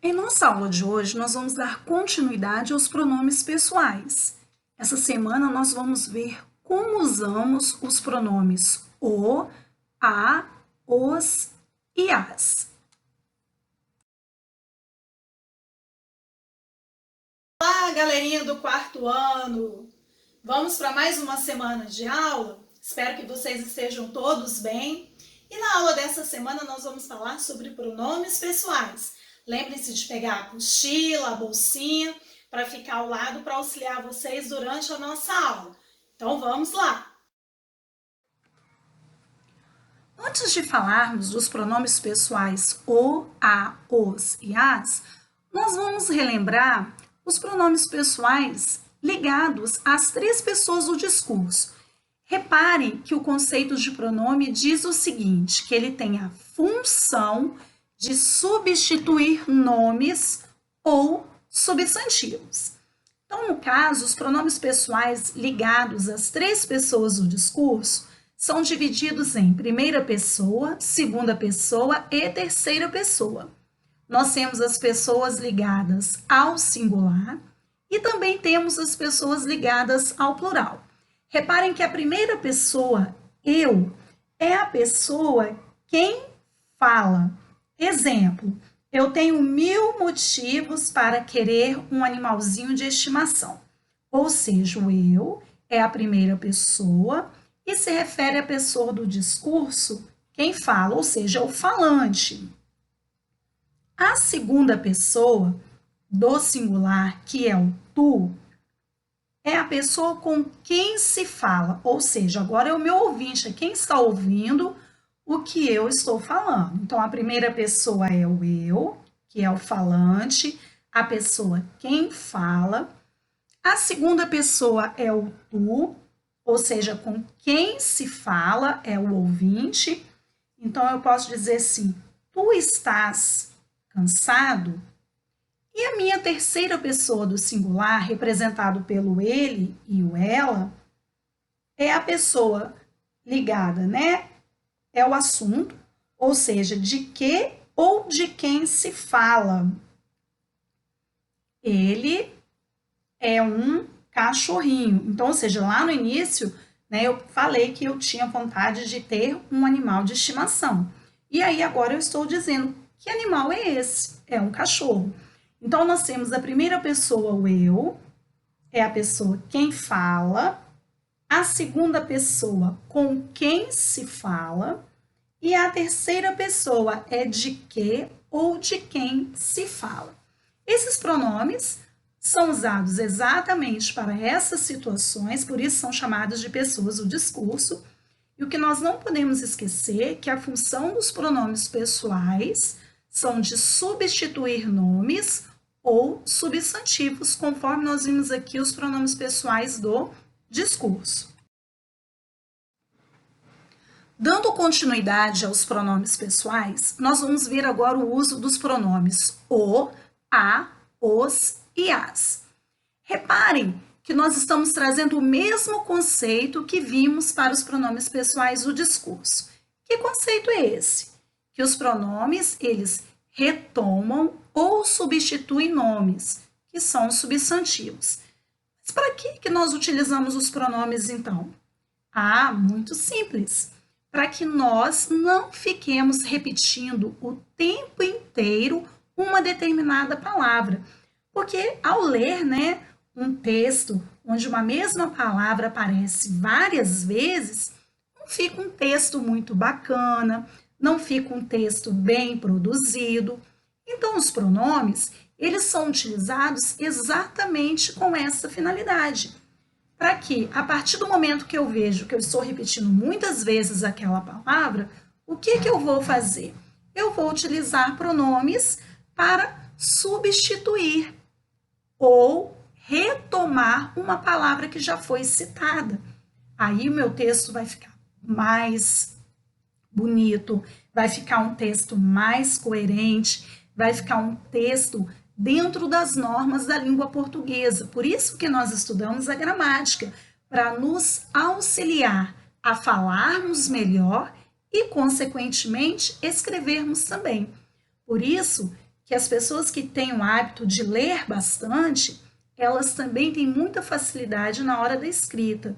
Em nossa aula de hoje, nós vamos dar continuidade aos pronomes pessoais. Essa semana, nós vamos ver como usamos os pronomes o, a, os e as. Olá, galerinha do quarto ano! Vamos para mais uma semana de aula? Espero que vocês estejam todos bem. E na aula dessa semana nós vamos falar sobre pronomes pessoais. Lembrem-se de pegar a apostila, a bolsinha, para ficar ao lado para auxiliar vocês durante a nossa aula. Então vamos lá! Antes de falarmos dos pronomes pessoais o, a, os e as, nós vamos relembrar os pronomes pessoais ligados às três pessoas do discurso. Reparem que o conceito de pronome diz o seguinte, que ele tem a função de substituir nomes ou substantivos. Então, no caso, os pronomes pessoais ligados às três pessoas do discurso são divididos em primeira pessoa, segunda pessoa e terceira pessoa. Nós temos as pessoas ligadas ao singular e também temos as pessoas ligadas ao plural. Reparem que a primeira pessoa, eu, é a pessoa quem fala. Exemplo, eu tenho 1000 motivos para querer um animalzinho de estimação. Ou seja, o eu é a primeira pessoa e se refere à pessoa do discurso, quem fala, ou seja, o falante. A segunda pessoa do singular, que é o tu, é a pessoa com quem se fala, ou seja, agora é o meu ouvinte, é quem está ouvindo o que eu estou falando. Então, a primeira pessoa é o eu, que é o falante, a pessoa quem fala. A segunda pessoa é o tu, ou seja, com quem se fala, é o ouvinte. Então, eu posso dizer assim, tu estás cansado? E a minha terceira pessoa do singular, representado pelo ele e o ela, é a pessoa ligada, né? É o assunto, ou seja, de que ou de quem se fala. Ele é um cachorrinho. Então, ou seja, lá no início, né, eu falei que eu tinha vontade de ter um animal de estimação. E aí agora eu estou dizendo que animal é esse? É um cachorro. Então, nós temos a primeira pessoa, o eu, é a pessoa quem fala, a segunda pessoa com quem se fala, e a terceira pessoa é de que ou de quem se fala. Esses pronomes são usados exatamente para essas situações, por isso são chamados de pessoas do discurso. E o que nós não podemos esquecer é que a função dos pronomes pessoais são de substituir nomes ou substantivos, conforme nós vimos aqui os pronomes pessoais do discurso. Dando continuidade aos pronomes pessoais, nós vamos ver agora o uso dos pronomes o, a, os e as. Reparem que nós estamos trazendo o mesmo conceito que vimos para os pronomes pessoais do discurso. Que conceito é esse? Que os pronomes, eles retomam ou substituem nomes, que são substantivos. Mas para que nós utilizamos os pronomes, então? Ah, muito simples. Para que nós não fiquemos repetindo o tempo inteiro uma determinada palavra. Porque ao ler, né, um texto onde uma mesma palavra aparece várias vezes, não fica um texto muito bacana, não fica um texto bem produzido. Então, os pronomes, eles são utilizados exatamente com essa finalidade. Para que, a partir do momento que eu vejo que eu estou repetindo muitas vezes aquela palavra, o que eu vou fazer? Eu vou utilizar pronomes para substituir ou retomar uma palavra que já foi citada. Aí o meu texto vai ficar mais bonito, vai ficar um texto mais coerente, vai ficar um texto dentro das normas da língua portuguesa. Por isso que nós estudamos a gramática, para nos auxiliar a falarmos melhor e, consequentemente, escrevermos também. Por isso que as pessoas que têm o hábito de ler bastante, elas também têm muita facilidade na hora da escrita.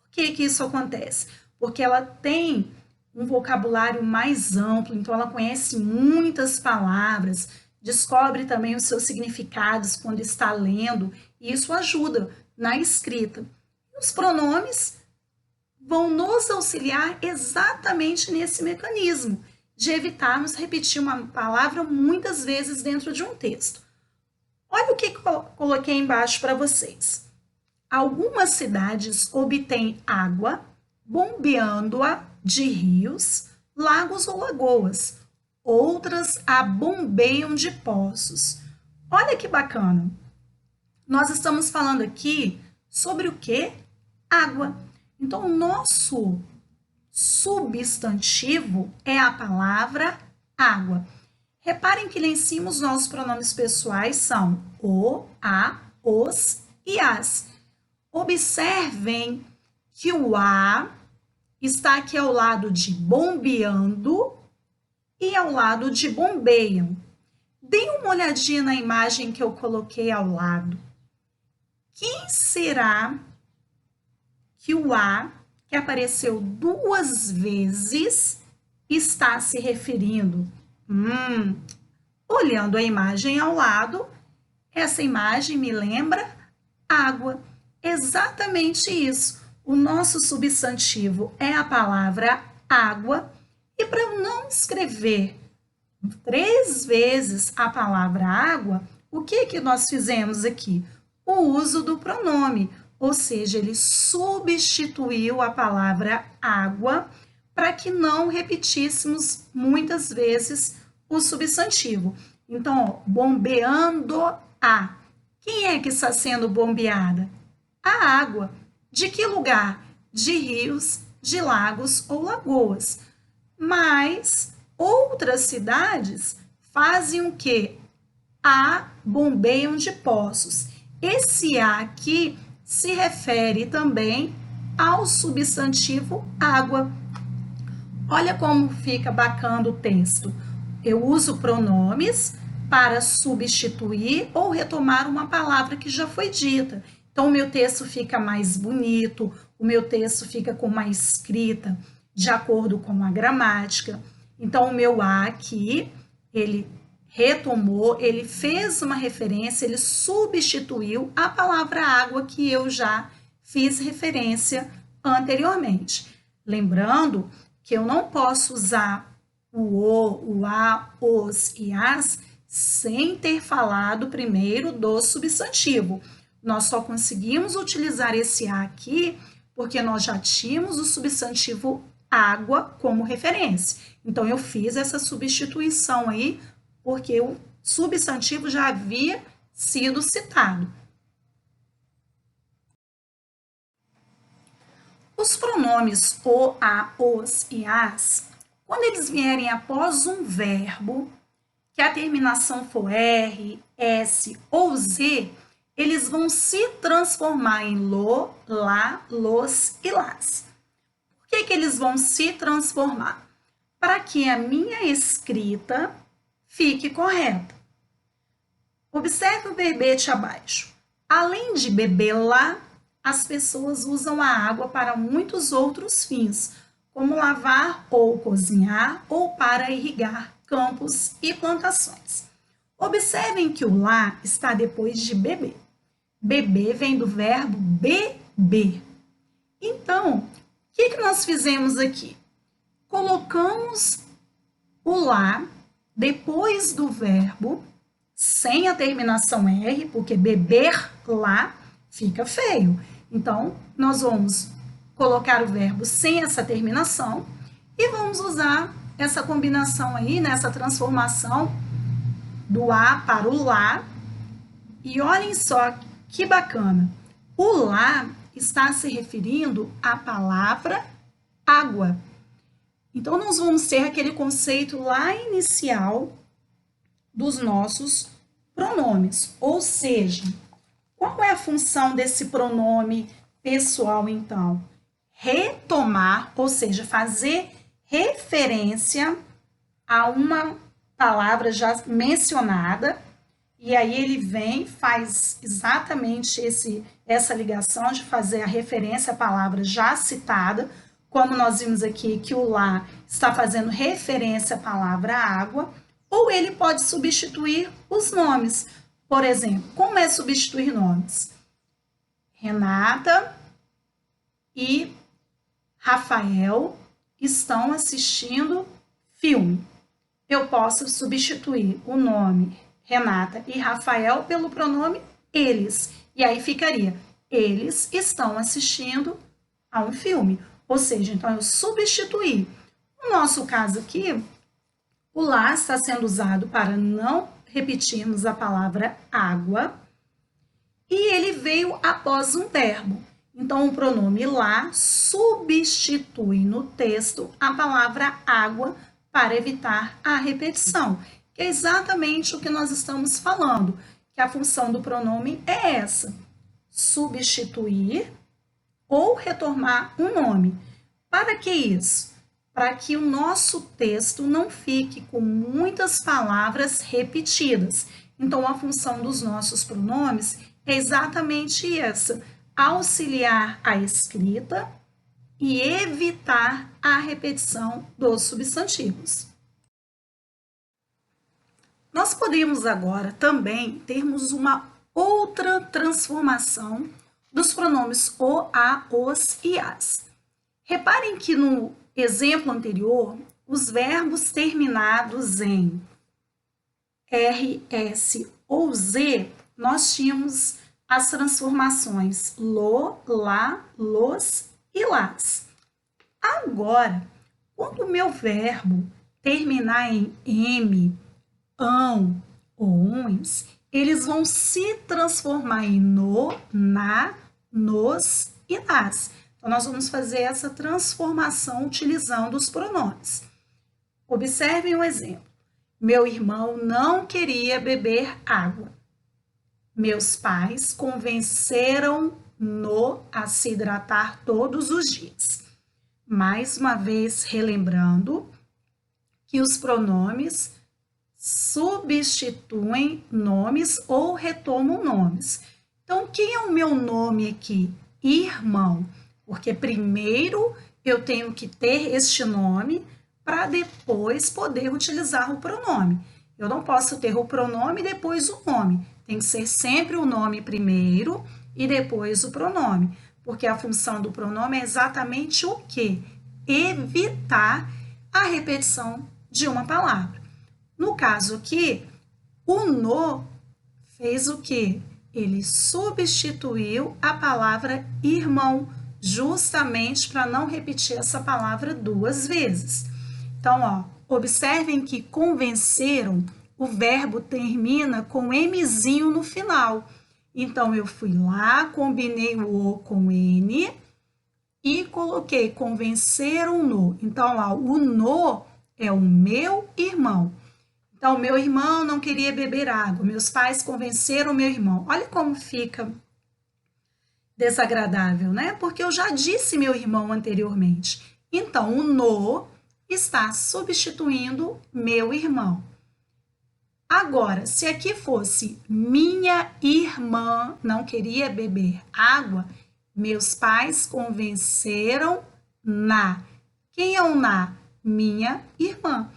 Por que que isso acontece? Porque ela tem um vocabulário mais amplo, então ela conhece muitas palavras, descobre também os seus significados quando está lendo, e isso ajuda na escrita. Os pronomes vão nos auxiliar exatamente nesse mecanismo de evitarmos repetir uma palavra muitas vezes dentro de um texto. Olha o que coloquei embaixo para vocês. Algumas cidades obtêm água bombeando-a de rios, lagos ou lagoas. Outras a bombeiam de poços. Olha que bacana. Nós estamos falando aqui sobre o que? Água. Então, o nosso substantivo é a palavra água. Reparem que lá em cima os nossos pronomes pessoais são o, a, os e as. Observem que o a está aqui ao lado de bombeando e ao lado de bombeiam. Deem uma olhadinha na imagem que eu coloquei ao lado. Quem será que o a, que apareceu 2 vezes, está se referindo? Olhando a imagem ao lado, essa imagem me lembra água. Exatamente isso. O nosso substantivo é a palavra água. E para eu não escrever 3 vezes a palavra água, o que nós fizemos aqui? O uso do pronome, ou seja, ele substituiu a palavra água para que não repetíssemos muitas vezes o substantivo. Então, ó, bombeando a. Quem é que está sendo bombeada? A água. De que lugar? De rios, de lagos ou lagoas. Mas outras cidades fazem o quê? A bombeiam de poços. Esse a aqui se refere também ao substantivo água. Olha como fica bacana o texto. Eu uso pronomes para substituir ou retomar uma palavra que já foi dita. Então, o meu texto fica mais bonito, o meu texto fica com uma escrita de acordo com a gramática. Então, o meu a aqui, ele retomou, ele fez uma referência, ele substituiu a palavra água que eu já fiz referência anteriormente. Lembrando que eu não posso usar o a, os e as sem ter falado primeiro do substantivo. Nós só conseguimos utilizar esse a aqui porque nós já tínhamos o substantivo água como referência. Então, eu fiz essa substituição aí porque o substantivo já havia sido citado. Os pronomes o, a, os e as, quando eles vierem após um verbo, que a terminação for R, S ou Z, eles vão se transformar em lo, lá, los e las. Por que eles vão se transformar? Para que a minha escrita fique correta. Observe o verbete abaixo. Além de bebê-la, as pessoas usam a água para muitos outros fins, como lavar ou cozinhar ou para irrigar campos e plantações. Observem que o lá está depois de beber. Beber vem do verbo beber. Então, o que nós fizemos aqui? Colocamos o lá depois do verbo, sem a terminação R, porque beber lá fica feio. Então, nós vamos colocar o verbo sem essa terminação e vamos usar essa combinação aí, nessa transformação do a para o lá. E olhem só que bacana. O lá está se referindo à palavra água. Então, nós vamos ter aquele conceito lá inicial dos nossos pronomes. Ou seja, qual é a função desse pronome pessoal, então? Retomar, ou seja, fazer referência a uma palavra já mencionada, e aí ele vem, faz exatamente essa ligação de fazer a referência à palavra já citada, como nós vimos aqui que o lá está fazendo referência à palavra água, ou ele pode substituir os nomes. Por exemplo, como é substituir nomes? Renata e Rafael estão assistindo filme. Eu posso substituir o nome Renata e Rafael pelo pronome eles. E aí ficaria, eles estão assistindo a um filme. Ou seja, então eu substituí. No nosso caso aqui, o lá está sendo usado para não repetirmos a palavra água e ele veio após um verbo. Então, o pronome lá substitui no texto a palavra água para evitar a repetição, que é exatamente o que nós estamos falando, que a função do pronome é essa, substituir ou retomar um nome. Para que isso? Para que o nosso texto não fique com muitas palavras repetidas. Então, a função dos nossos pronomes é exatamente essa, auxiliar a escrita e evitar a repetição dos substantivos. Nós podemos agora também termos uma outra transformação dos pronomes o, a, os e as. Reparem que no exemplo anterior, os verbos terminados em R, S ou Z, nós tínhamos as transformações lo, lá, los e las. Agora, quando o meu verbo terminar em M, ão ou uns, eles vão se transformar em no, na, nos e nas. Então, nós vamos fazer essa transformação utilizando os pronomes. Observem o exemplo. Meu irmão não queria beber água. Meus pais convenceram-no a se hidratar todos os dias. Mais uma vez, relembrando que os pronomes substituem nomes ou retomam nomes. Então, quem é o meu nome aqui? Irmão. Porque primeiro eu tenho que ter este nome para depois poder utilizar o pronome. Eu não posso ter o pronome e depois o nome. Tem que ser sempre o nome primeiro e depois o pronome. Porque a função do pronome é exatamente o quê? Evitar a repetição de uma palavra. No caso aqui, o no fez o quê? Ele substituiu a palavra irmão, justamente para não repetir essa palavra duas vezes. Então, ó, observem que convenceram, o verbo termina com Mzinho no final. Então, eu fui lá, combinei o O com N e coloquei convenceram-no. Então, ó, o no é o meu irmão. Então, meu irmão não queria beber água. Meus pais convenceram meu irmão. Olha como fica desagradável, né? Porque eu já disse meu irmão anteriormente. Então, o no está substituindo meu irmão. Agora, se aqui fosse minha irmã não queria beber água, meus pais convenceram na. Quem é o na? Minha irmã.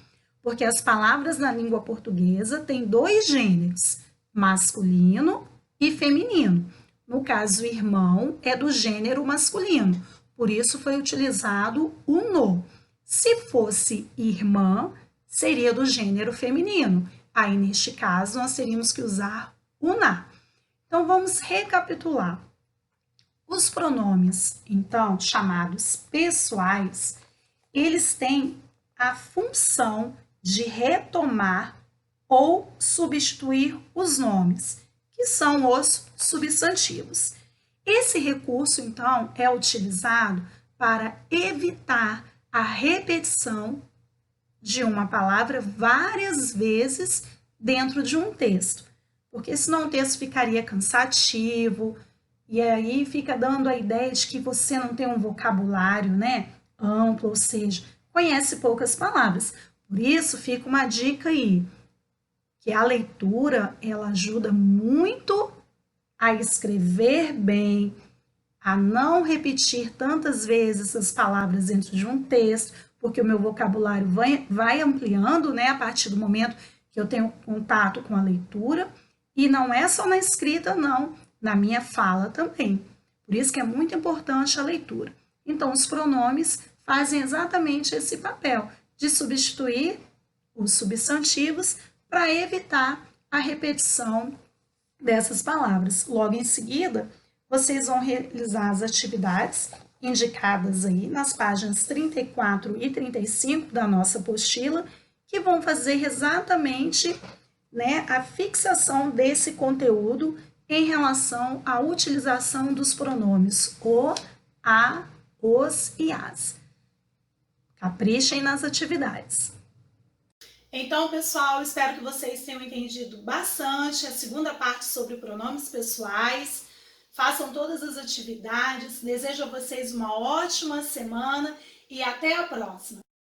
Porque as palavras na língua portuguesa têm dois gêneros, masculino e feminino. No caso, irmão é do gênero masculino, por isso foi utilizado o no. Se fosse irmã, seria do gênero feminino. Aí, neste caso, nós teríamos que usar o na. Então, vamos recapitular. Os pronomes, então, chamados pessoais, eles têm a função de retomar ou substituir os nomes, que são os substantivos. Esse recurso, então, é utilizado para evitar a repetição de uma palavra várias vezes dentro de um texto, porque senão o texto ficaria cansativo e aí fica dando a ideia de que você não tem um vocabulário, né, amplo, ou seja, conhece poucas palavras. Por isso, fica uma dica aí, que a leitura, ela ajuda muito a escrever bem, a não repetir tantas vezes as palavras dentro de um texto, porque o meu vocabulário vai ampliando, né, a partir do momento que eu tenho contato com a leitura, e não é só na escrita, não, na minha fala também. Por isso que é muito importante a leitura. Então, os pronomes fazem exatamente esse papel de substituir os substantivos para evitar a repetição dessas palavras. Logo em seguida, vocês vão realizar as atividades indicadas aí nas páginas 34 e 35 da nossa apostila, que vão fazer exatamente, né, a fixação desse conteúdo em relação à utilização dos pronomes o, a, os e as. Caprichem nas atividades. Então, pessoal, espero que vocês tenham entendido bastante a segunda parte sobre pronomes pessoais. Façam todas as atividades. Desejo a vocês uma ótima semana e até a próxima.